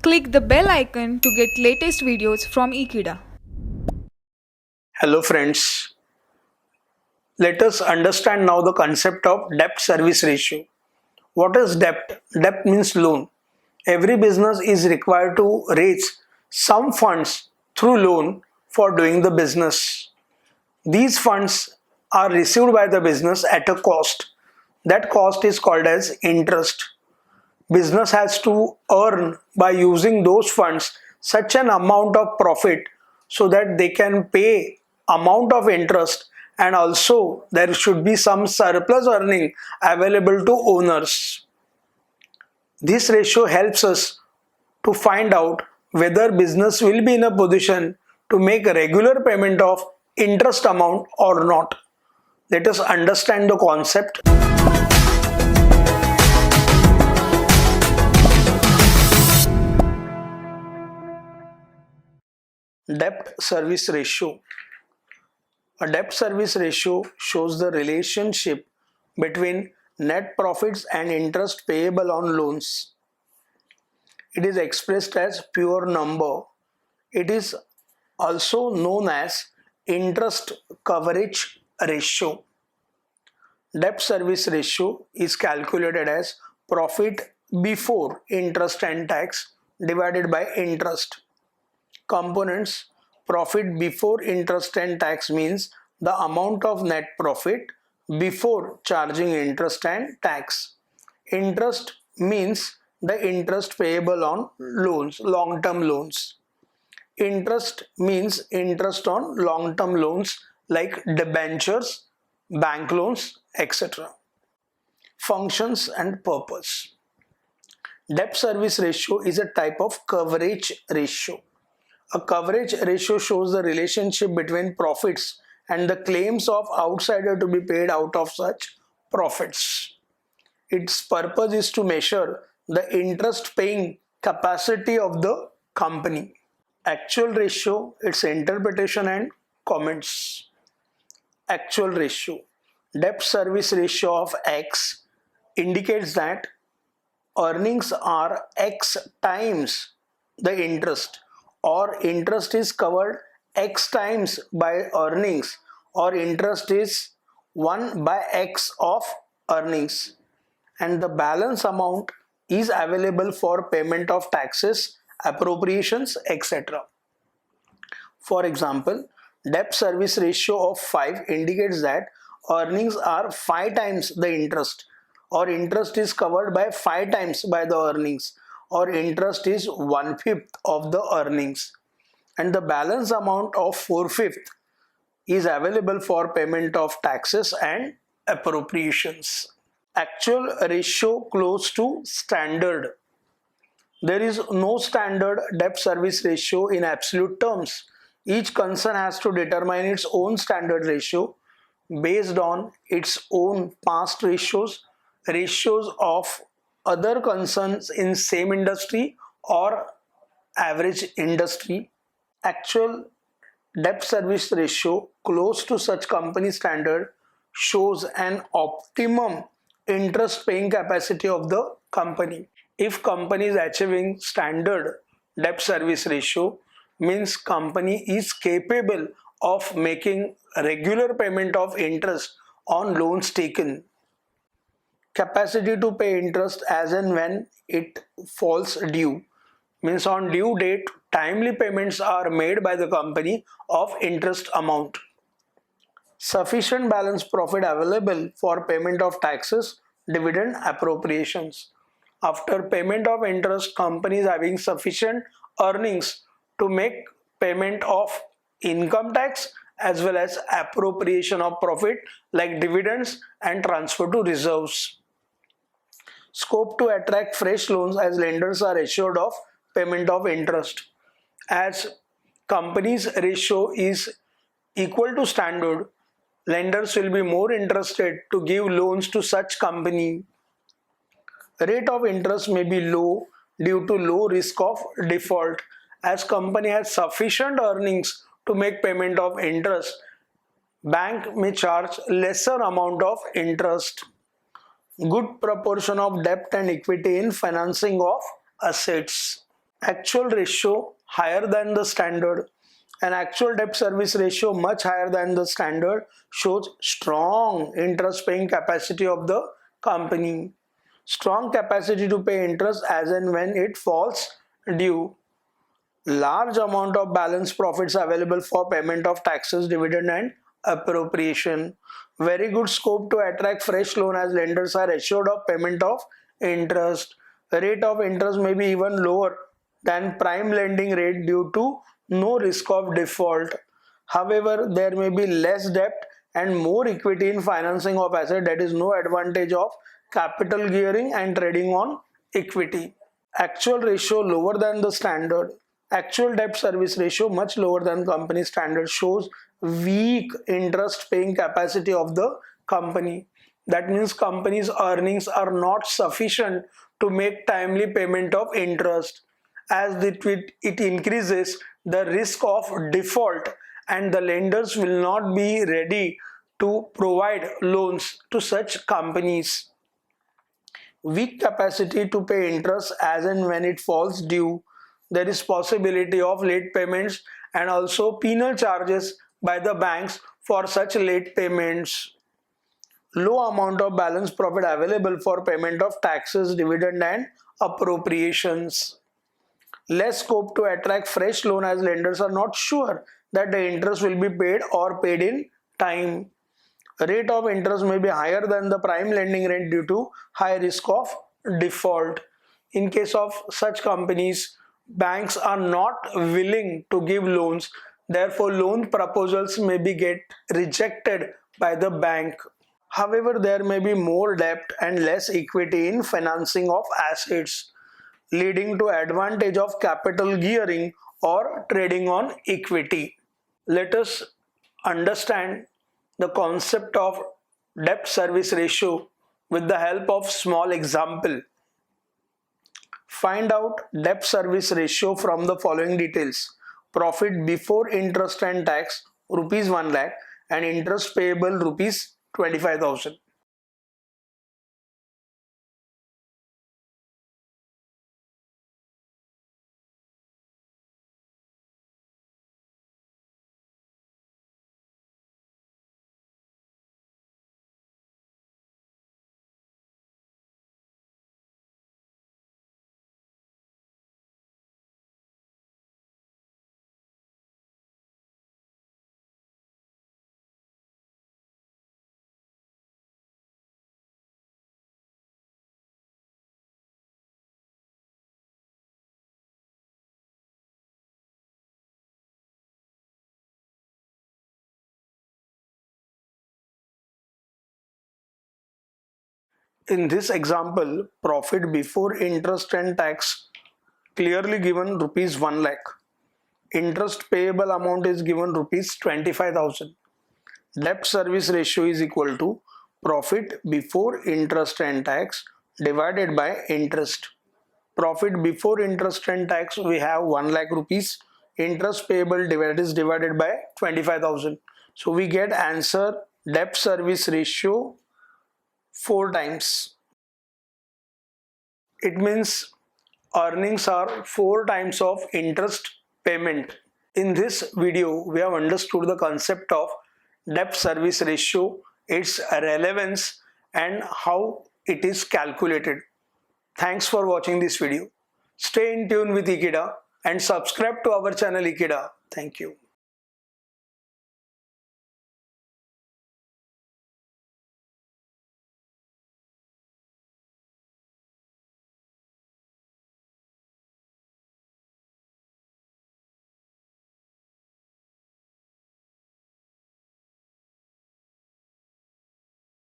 Click the bell icon to get latest videos from Ekeeda. Hello friends, let us understand now the concept of debt service ratio. What is debt? Debt means loan. Every business is required to raise some funds through loan for doing the business. These funds are received by the business at a cost. That cost is called as interest. Business has to earn by using those funds such an amount of profit so that they can pay amount of interest, and also there should be some surplus earning available to owners. This ratio helps us to find out whether business will be in a position to make a regular payment of interest amount or not. Let us understand the concept. Debt service ratio. A debt service ratio shows the relationship between net profits and interest payable on loans. It is expressed as pure number. It is also known as interest coverage ratio. Debt service ratio is calculated as profit before interest and tax divided by interest. Components: profit before interest and tax means the amount of net profit before charging interest and tax. Interest means the interest payable on loans, long-term loans. Interest means interest on long-term loans like debentures, bank loans, etc. Functions and purpose. Debt service ratio is a type of coverage ratio. A coverage ratio shows the relationship between profits and the claims of outsider to be paid out of such profits. Its purpose is to measure the interest paying capacity of the company. Actual ratio, its interpretation and comments. Actual ratio. Debt service ratio of X indicates that earnings are X times the interest, or interest is covered X times by earnings, or interest is 1 by X of earnings, and the balance amount is available for payment of taxes, appropriations, etc. For example, debt service ratio of 5 indicates that earnings are 5 times the interest, or interest is covered by 5 times by the earnings, or interest is 1/5 of the earnings, and the balance amount of 4/5 is available for payment of taxes and appropriations. Actual ratio close to standard. There is no standard debt service ratio in absolute terms. Each concern has to determine its own standard ratio based on its own past ratios, ratios of other concerns in same industry or average industry. Actual debt service ratio close to such company standard shows an optimum interest paying capacity of the company. If company is achieving standard debt service ratio, means company is capable of making regular payment of interest on loans taken. Capacity to pay interest as and when it falls due, means on due date timely payments are made by the company of interest amount. Sufficient balance profit available for payment of taxes, dividend, appropriations. After payment of interest, company is having sufficient earnings to make payment of income tax as well as appropriation of profit like dividends and transfer to reserves. Scope to attract fresh loans as lenders are assured of payment of interest. As company's ratio is equal to standard, lenders will be more interested to give loans to such company. Rate of interest may be low due to low risk of default. As company has sufficient earnings to make payment of interest, bank may charge lesser amount of interest. Good proportion of debt and equity in financing of assets. Actual ratio higher than the standard. An actual debt service ratio much higher than the standard shows strong interest paying capacity of the company. Strong capacity to pay interest as and when it falls due. Large amount of balance profits available for payment of taxes, dividend and appropriation. Very good scope to attract fresh loan as lenders are assured of payment of interest. The rate of interest may be even lower than prime lending rate due to no risk of default. However, there may be less debt and more equity in financing of asset, that is no advantage of capital gearing and trading on equity. Actual ratio lower than the standard. Actual debt service ratio much lower than company standard shows weak interest paying capacity of the company. That means company's earnings are not sufficient to make timely payment of interest. As it increases the risk of default, and the lenders will not be ready to provide loans to such companies. Weak capacity to pay interest as and when it falls due. There is possibility of late payments and also penal charges by the banks for such late payments. Low amount of balance profit available for payment of taxes, dividend and appropriations. Less scope to attract fresh loan as lenders are not sure that the interest will be paid or paid in time. Rate of interest may be higher than the prime lending rate due to high risk of default. In case of such companies, banks are not willing to give loans, therefore loan proposals may be get rejected by the bank. However, there may be more debt and less equity in financing of assets, leading to advantage of capital gearing or trading on equity. Let us understand the concept of debt service ratio with the help of small example. Find out debt service ratio from the following details: profit before interest and tax rupees 1 lakh and interest payable rupees 25,000. In this example, profit before interest and tax clearly given rupees 1 lakh. Interest payable amount is given rupees 25,000. Debt service ratio is equal to profit before interest and tax divided by interest. Profit before interest and tax we have 1 lakh rupees. Interest payable divided by 25,000. So we get answer debt service ratio 4 times. It means earnings are 4 times of interest payment. In this video, we have understood the concept of debt service ratio, its relevance and how it is calculated. Thanks for watching this video. Stay in tune with Ekeeda and subscribe to our channel Ekeeda. Thank you.